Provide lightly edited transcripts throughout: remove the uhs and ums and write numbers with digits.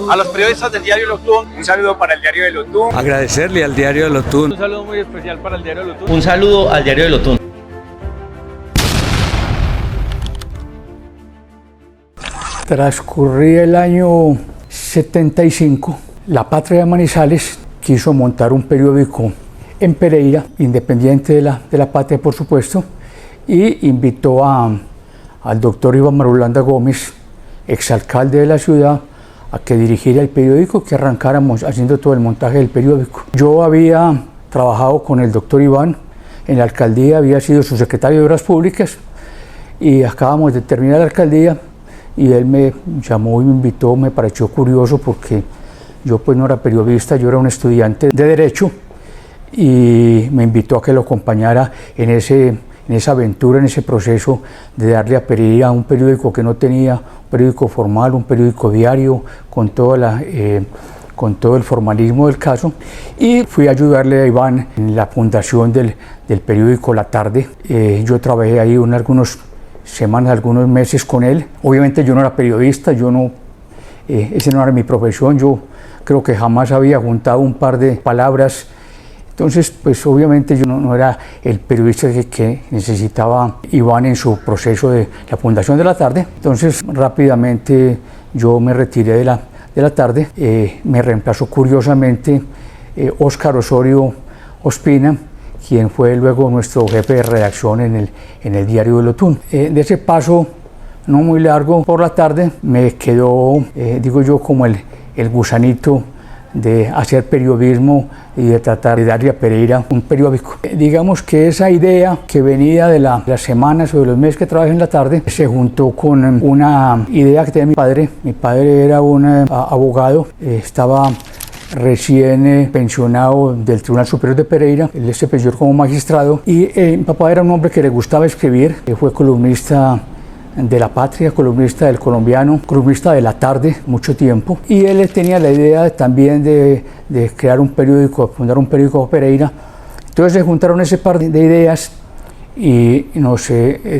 A los periodistas del diario El Otún, un saludo para el diario El Otún. Agradecerle al diario El Otún. Un saludo muy especial para el diario El Otún. Un saludo al diario El Otún. Transcurría el año 75, La Patria de Manizales quiso montar un periódico en Pereira, independiente de la Patria, por supuesto, y invitó al doctor Iván Marulanda Gómez, exalcalde de la ciudad, a que dirigiera el periódico, que arrancáramos haciendo todo el montaje del periódico. Yo había trabajado con el doctor Iván en la alcaldía, había sido su secretario de Obras Públicas, y acabamos de terminar la alcaldía, y él me llamó y me invitó. Me pareció curioso porque yo pues no era periodista, yo era un estudiante de Derecho, y me invitó a que lo acompañara en esa aventura, en ese proceso de darle a Pereira un periódico que no tenía, un periódico formal, un periódico diario, con todo el formalismo del caso. Y fui a ayudarle a Iván en la fundación del periódico La Tarde. Yo trabajé ahí algunas semanas, algunos meses con él. Obviamente yo no era periodista, ese no era mi profesión, yo creo que jamás había juntado un par de palabras. Entonces, pues obviamente yo no era el periodista que necesitaba Iván en su proceso de la fundación de La Tarde. Entonces, rápidamente yo me retiré de la Tarde. Me reemplazó curiosamente Óscar Osorio Ospina, quien fue luego nuestro jefe de redacción en el diario El Otún. De ese paso no muy largo por La Tarde me quedó, digo yo, como el gusanito de hacer periodismo y de tratar de darle a Pereira un periódico. Digamos que esa idea que venía de las semanas o de los meses que trabajé en La Tarde se juntó con una idea que tenía mi padre. Mi padre era un abogado, estaba recién pensionado del Tribunal Superior de Pereira. Él se pensionó como magistrado, y mi papá era un hombre que le gustaba escribir. Fue columnista de La Patria, columnista del Colombiano, columnista de La Tarde mucho tiempo, y él tenía la idea también de crear un periódico, fundar un periódico Pereira. Entonces se juntaron ese par de ideas y nos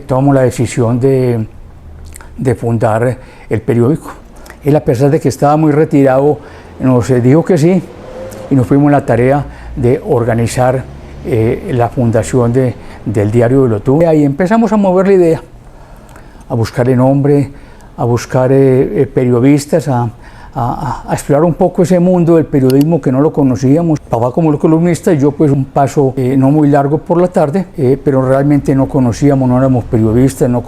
tomamos la decisión de fundar el periódico. Él, a pesar de que estaba muy retirado, nos dijo que sí, y nos fuimos a la tarea de organizar la fundación del diario El Otún. Y ahí empezamos a mover la idea, a buscarle nombre, a buscar periodistas, a explorar un poco ese mundo del periodismo que no lo conocíamos. Papá como columnista y yo pues un paso no muy largo por La Tarde, pero realmente no conocíamos, no éramos periodistas, no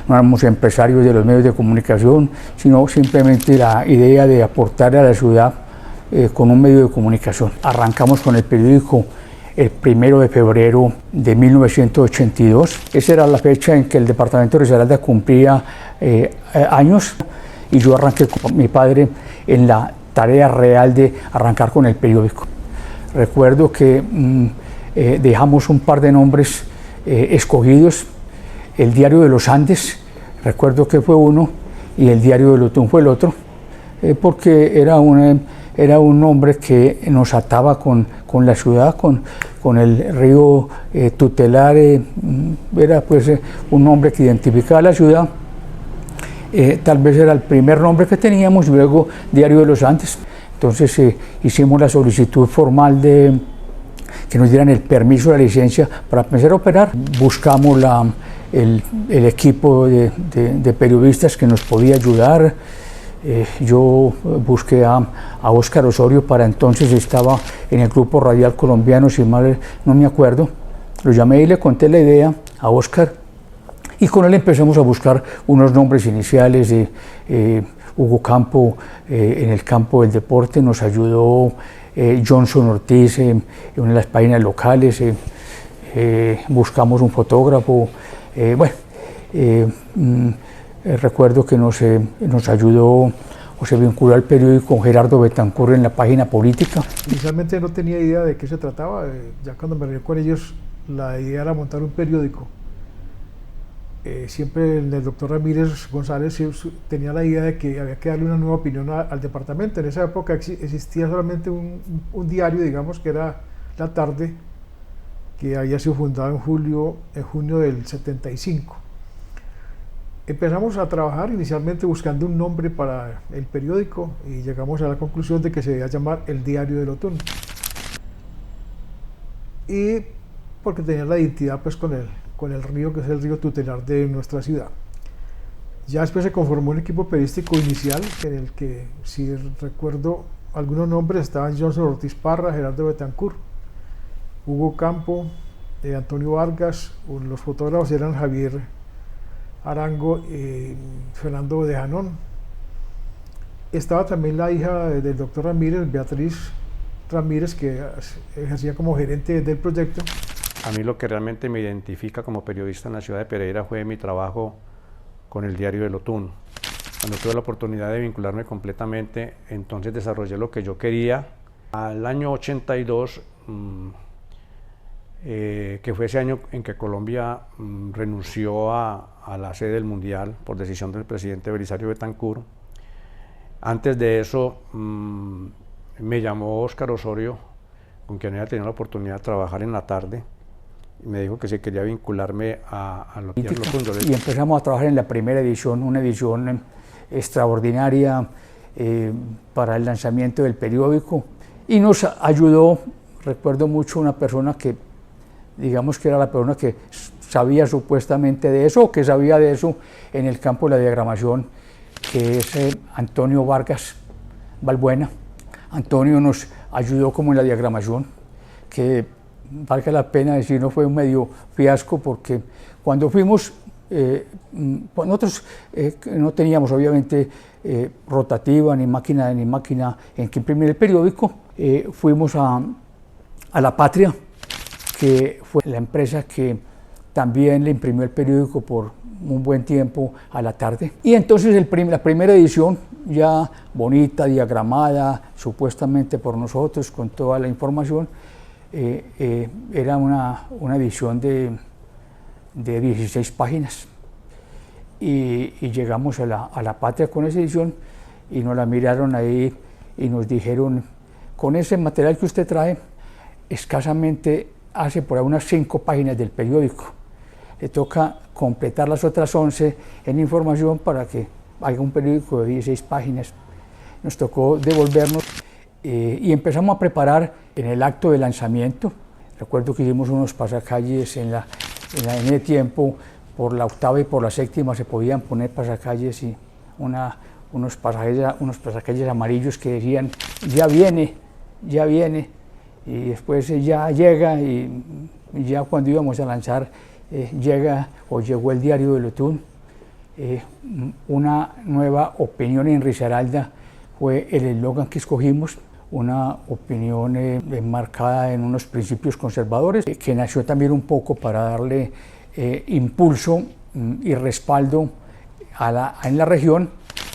éramos empresarios de los medios de comunicación, sino simplemente la idea de aportar a la ciudad con un medio de comunicación. Arrancamos con el periódico el 1 de febrero de 1982. Esa era la fecha en que el departamento de Risaralda cumplía años, y yo arranqué con mi padre en la tarea real de arrancar con el periódico. Recuerdo que dejamos un par de nombres escogidos: el Diario de los Andes, recuerdo que fue uno, y el Diario del Otún fue el otro, porque era un nombre que nos ataba con la ciudad, con el río tutelar. Era pues un nombre que identificaba la ciudad. Tal vez era el primer nombre que teníamos, y luego Diario de los Andes. Entonces hicimos la solicitud formal de que nos dieran el permiso, la licencia para empezar a operar. Buscamos el equipo de periodistas que nos podía ayudar. Yo busqué a Óscar Osorio, para entonces estaba en el Grupo Radial Colombiano, si mal no me acuerdo. Lo llamé y le conté la idea a Óscar, y con él empezamos a buscar unos nombres iniciales. Hugo Campo en el campo del deporte nos ayudó, Johnson Ortiz en una de las páginas locales, buscamos un fotógrafo. Recuerdo que nos ayudó o se vinculó al periódico con Gerardo Betancur en la página política. Inicialmente no tenía idea de qué se trataba. Ya cuando me reuní con ellos, la idea era montar un periódico. Siempre el doctor Ramírez González tenía la idea de que había que darle una nueva opinión al departamento. En esa época existía solamente un diario, digamos, que era La Tarde, que había sido fundado en junio del 75. Empezamos a trabajar inicialmente buscando un nombre para el periódico y llegamos a la conclusión de que se debía llamar El Diario del Otún. Y porque tenía la identidad pues con el río, que es el río tutelar de nuestra ciudad. Ya después se conformó un equipo periodístico inicial en el que, si recuerdo algunos nombres, estaban Johnson Ortiz Parra, Gerardo Betancourt, Hugo Campo, Antonio Vargas. Los fotógrafos eran Javier Arango y Fernando de Janón. Estaba también la hija del doctor Ramírez, Beatriz Ramírez, que ejercía como gerente del proyecto. A mí lo que realmente me identifica como periodista en la ciudad de Pereira fue mi trabajo con el Diario del Otún. Cuando tuve la oportunidad de vincularme completamente, entonces desarrollé lo que yo quería. Al año 82, que fue ese año en que Colombia renunció a la sede del Mundial por decisión del presidente Belisario Betancourt. Antes de eso me llamó Óscar Osorio, con quien había tenido la oportunidad de trabajar en la tarde, y me dijo que se quería vincularme a lo que era y empezamos a trabajar en la primera edición, una edición extraordinaria para el lanzamiento del periódico, y nos ayudó, recuerdo mucho, una persona que digamos que era la persona que sabía supuestamente de eso, o que sabía de eso en el campo de la diagramación, que es Antonio Vargas Balbuena. Antonio nos ayudó como en la diagramación, que valga la pena decir, no fue un medio fiasco, porque cuando fuimos, nosotros no teníamos obviamente rotativa ni máquina en que imprimir el periódico. Fuimos a La Patria, que fue la empresa que también le imprimió el periódico por un buen tiempo a la tarde. Y entonces la primera edición, ya bonita, diagramada, supuestamente por nosotros, con toda la información, era una edición de 16 páginas. Y llegamos a la Patria con esa edición y nos la miraron ahí y nos dijeron: con ese material que usted trae, escasamente hace por ahí unas 5 páginas del periódico. Le toca completar las otras 11 en información para que haga un periódico de 16 páginas. Nos tocó devolvernos y empezamos a preparar en el acto de lanzamiento. Recuerdo que hicimos unos pasacalles en el tiempo, por la octava y por la séptima se podían poner pasacalles, y unos pasacalles amarillos que decían: ya viene, y después ya llega, y ya cuando íbamos a lanzar llegó el Diario del Otún. Una nueva opinión en Risaralda fue el eslogan que escogimos, una opinión enmarcada en unos principios conservadores, que nació también un poco para darle impulso y respaldo en la región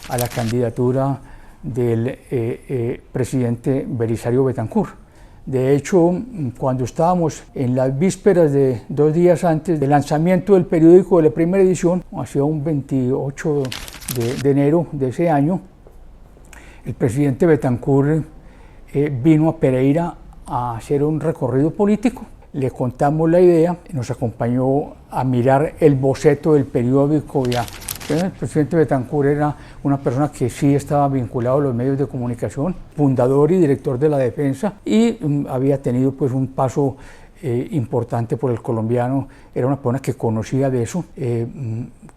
a la candidatura del presidente Belisario Betancourt. De hecho, cuando estábamos en las vísperas de 2 días antes del lanzamiento del periódico de la primera edición, hacia un 28 de enero de ese año, el presidente Betancourt vino a Pereira a hacer un recorrido político. Le contamos la idea, nos acompañó a mirar el boceto del periódico. El presidente Betancourt era una persona que sí estaba vinculado a los medios de comunicación, fundador y director de La Defensa, y había tenido pues un paso importante por el colombiano. Era una persona que conocía de eso.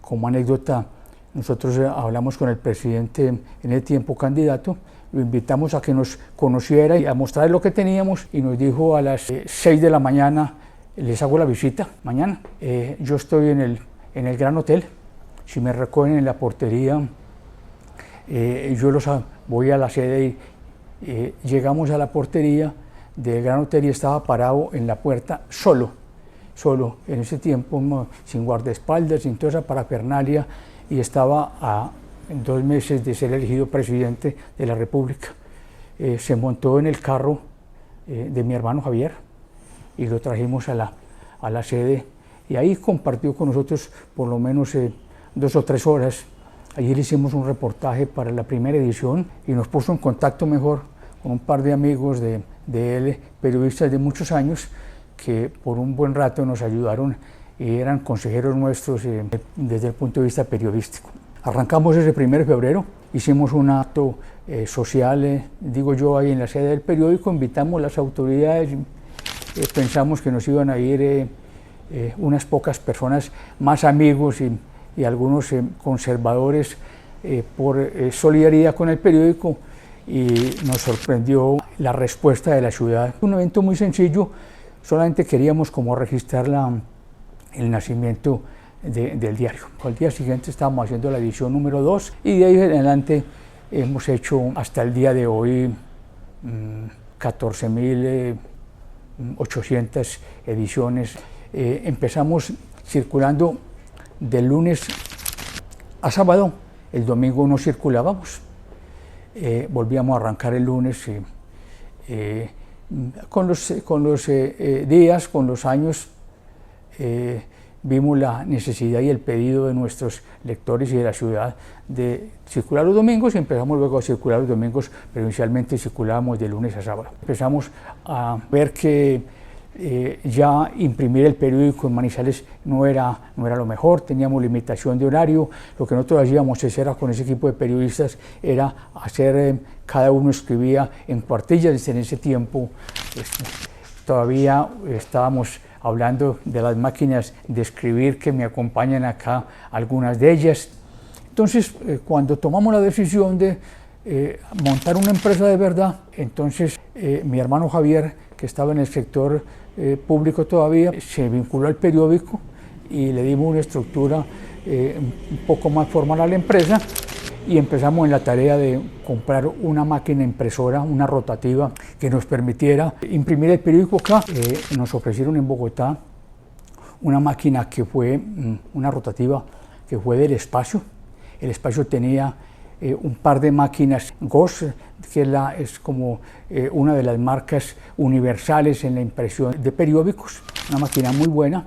Como anécdota, nosotros hablamos con el presidente en el tiempo candidato, lo invitamos a que nos conociera y a mostrarle lo que teníamos, y nos dijo a las 6 de la mañana: les hago la visita mañana, yo estoy en el Gran Hotel, si me recogen en la portería, yo los voy a la sede. Y llegamos a la portería del Gran Hotel y estaba parado en la puerta solo, en ese tiempo, sin guardaespaldas, sin toda esa parafernalia, y estaba a 2 meses de ser elegido presidente de la República. Se montó en el carro de mi hermano Javier y lo trajimos a la sede, y ahí compartió con nosotros por lo menos 2 o 3 horas. Allí le hicimos un reportaje para la primera edición y nos puso en contacto mejor con un par de amigos de él, periodistas de muchos años, que por un buen rato nos ayudaron y eran consejeros nuestros desde el punto de vista periodístico. Arrancamos ese 1 de febrero, hicimos un acto social, digo yo, ahí en la sede del periódico, invitamos a las autoridades, pensamos que nos iban a ir unas pocas personas, más amigos y algunos conservadores por solidaridad con el periódico, y nos sorprendió la respuesta de la ciudad. Un evento muy sencillo, solamente queríamos como registrar el nacimiento del diario. Al día siguiente estábamos haciendo la edición número 2 y de ahí en adelante hemos hecho hasta el día de hoy 14.800 ediciones. Empezamos circulando de lunes a sábado, el domingo no circulábamos. Volvíamos a arrancar el lunes con los días, con los años, vimos la necesidad y el pedido de nuestros lectores y de la ciudad de circular los domingos, y empezamos luego a circular los domingos, pero inicialmente circulábamos de lunes a sábado. Empezamos a ver que ya imprimir el periódico en Manizales no era lo mejor, teníamos limitación de horario. Lo que nosotros hacíamos era, con ese equipo de periodistas, era hacer, cada uno escribía en cuartillas. En ese tiempo todavía estábamos hablando de las máquinas de escribir, que me acompañan acá, algunas de ellas. Entonces, cuando tomamos la decisión de montar una empresa de verdad, entonces mi hermano Javier, que estaba en el sector público todavía, se vinculó al periódico y le dimos una estructura un poco más formal a la empresa, y empezamos en la tarea de comprar una máquina impresora, una rotativa, que nos permitiera imprimir el periódico acá. Nos ofrecieron en Bogotá una máquina que fue una rotativa que fue del Espacio. El Espacio tenía un par de máquinas GOS, que es como una de las marcas universales en la impresión de periódicos, una máquina muy buena.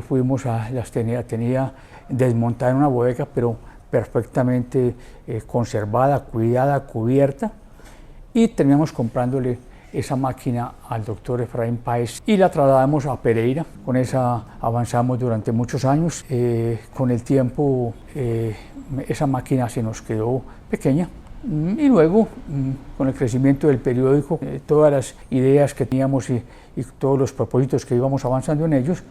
Fuimos tenía desmontada en una bodega, pero perfectamente conservada, cuidada, cubierta, y terminamos comprándole esa máquina al doctor Efraín Páez y la trasladamos a Pereira. Con esa avanzamos durante muchos años. Con el tiempo esa máquina se nos quedó pequeña, y luego con el crecimiento del periódico, todas las ideas que teníamos y todos los propósitos que íbamos avanzando en ellos,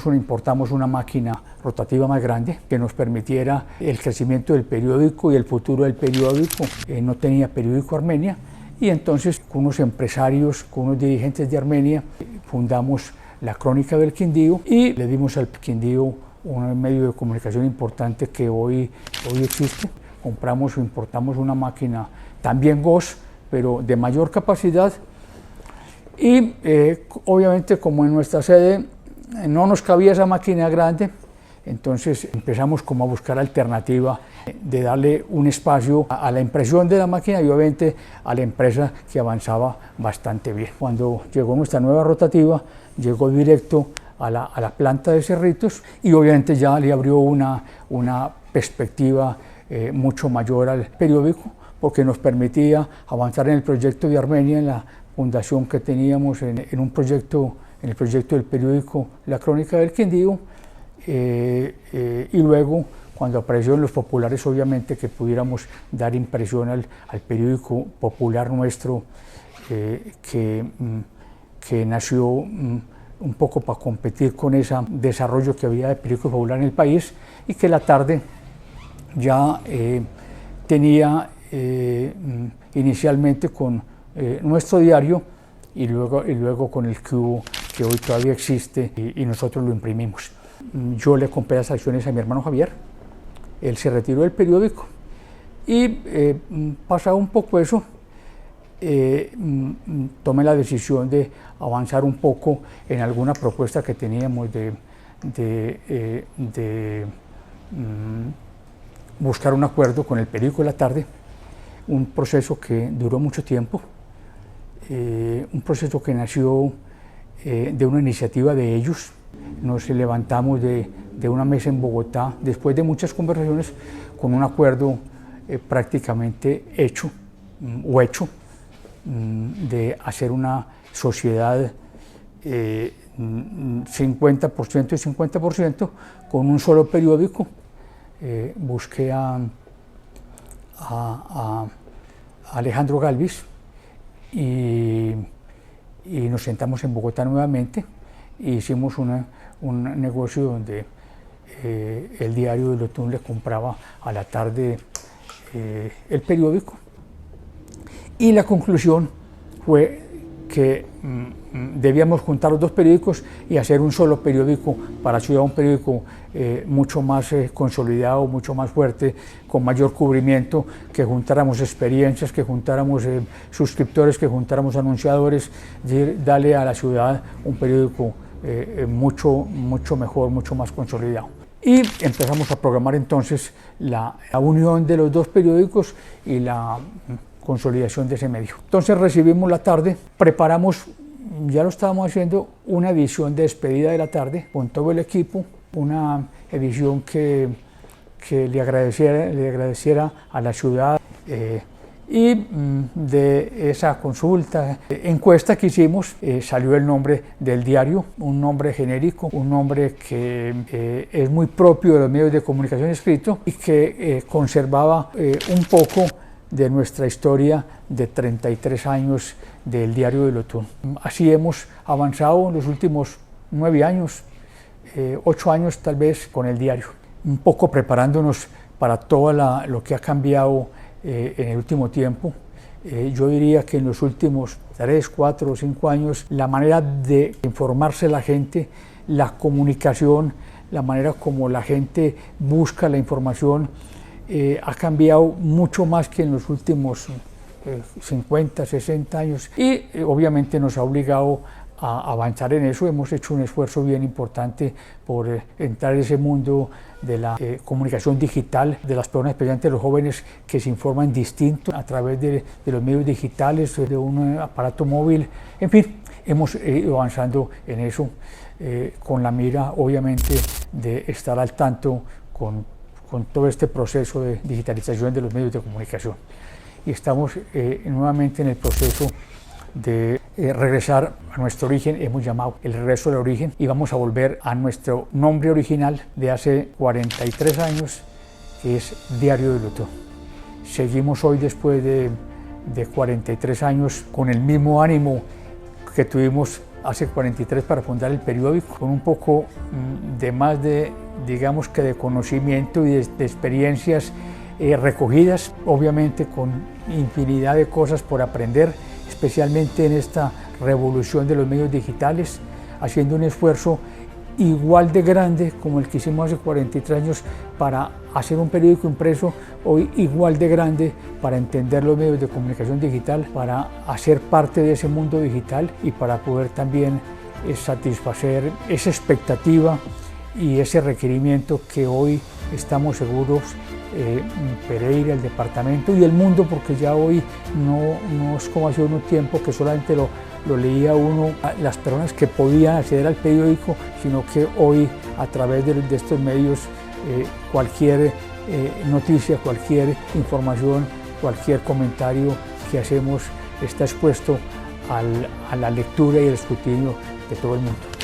importamos una máquina rotativa más grande que nos permitiera el crecimiento del periódico y el futuro del periódico. No tenía periódico Armenia, y entonces con unos empresarios, con unos dirigentes de Armenia, fundamos la Crónica del Quindío, y le dimos al Quindío un medio de comunicación importante que hoy existe. Compramos o importamos una máquina también GOS, pero de mayor capacidad, y obviamente, como en nuestra sede no nos cabía esa máquina grande, entonces empezamos como a buscar alternativa de darle un espacio a la impresión de la máquina y obviamente a la empresa, que avanzaba bastante bien. Cuando llegó nuestra nueva rotativa, llegó directo a la planta de Cerritos, y obviamente ya le abrió una perspectiva mucho mayor al periódico, porque nos permitía avanzar en el proyecto de Armenia, en la fundación que teníamos en el proyecto del periódico La Crónica del Quindío, y luego, cuando aparecieron los populares, obviamente que pudiéramos dar impresión al periódico popular nuestro, que nació un poco para competir con ese desarrollo que había de periódico popular en el país, y que la tarde ya tenía inicialmente con nuestro diario, y luego con el Cubo, que hoy todavía existe, y nosotros lo imprimimos. Yo le compré las acciones a mi hermano Javier, él se retiró del periódico, y pasado un poco eso, tomé la decisión de avanzar un poco en alguna propuesta que teníamos de buscar un acuerdo con el periódico de la tarde, un proceso que duró mucho tiempo, un proceso que nació de una iniciativa de ellos. Nos levantamos de una mesa en Bogotá, después de muchas conversaciones, con un acuerdo prácticamente hecho, de hacer una sociedad 50% y 50%, con un solo periódico. Busqué a Alejandro Galvis y nos sentamos en Bogotá nuevamente e hicimos un negocio donde el diario del Otún le compraba a la tarde el periódico, y la conclusión fue que debíamos juntar los dos periódicos y hacer un solo periódico para Ciudad, un periódico mucho más consolidado, mucho más fuerte, con mayor cubrimiento, que juntáramos experiencias, que juntáramos suscriptores, que juntáramos anunciadores, darle a la Ciudad un periódico mucho mejor, mucho más consolidado. Y empezamos a programar entonces la unión de los dos periódicos y la consolidación de ese medio. Entonces recibimos la tarde, preparamos, ya lo estábamos haciendo, una edición de despedida de la tarde con todo el equipo, una edición que le agradeciera a la Ciudad, y de esa consulta, encuesta que hicimos, salió el nombre del diario, un nombre genérico, un nombre que es muy propio de los medios de comunicación escrito y que conservaba un poco de nuestra historia de 33 años del diario del Otún. Así hemos avanzado en los últimos 9 años, 8 años tal vez, con el diario, un poco preparándonos para todo lo que ha cambiado en el último tiempo. Yo diría que en los últimos 3, 4 o 5 años la manera de informarse la gente, la comunicación, la manera como la gente busca la información ha cambiado mucho más que en los últimos 50, 60 años, y obviamente nos ha obligado a avanzar en eso. Hemos hecho un esfuerzo bien importante por entrar en ese mundo de la comunicación digital, de las personas, especialmente los jóvenes, que se informan distinto a través de los medios digitales, de un aparato móvil. En fin, hemos ido avanzando en eso, con la mira obviamente de estar al tanto con todo este proceso de digitalización de los medios de comunicación. Y estamos nuevamente en el proceso de regresar a nuestro origen. Hemos llamado el regreso del origen, y vamos a volver a nuestro nombre original de hace 43 años, que es Diario del Otún. Seguimos hoy, después de 43 años, con el mismo ánimo que tuvimos hace 43 para fundar el periódico, con un poco de más digamos que de conocimiento y de experiencias recogidas, obviamente con infinidad de cosas por aprender, especialmente en esta revolución de los medios digitales, haciendo un esfuerzo igual de grande como el que hicimos hace 43 años para hacer un periódico impreso, hoy igual de grande para entender los medios de comunicación digital, para hacer parte de ese mundo digital y para poder también satisfacer esa expectativa y ese requerimiento que hoy estamos seguros Pereira, el departamento y el mundo, porque ya hoy no es como hace un tiempo que solamente lo leía uno, las personas que podían acceder al periódico, sino que hoy a través de estos medios cualquier noticia, cualquier información, cualquier comentario que hacemos está expuesto a la lectura y el escrutinio de todo el mundo.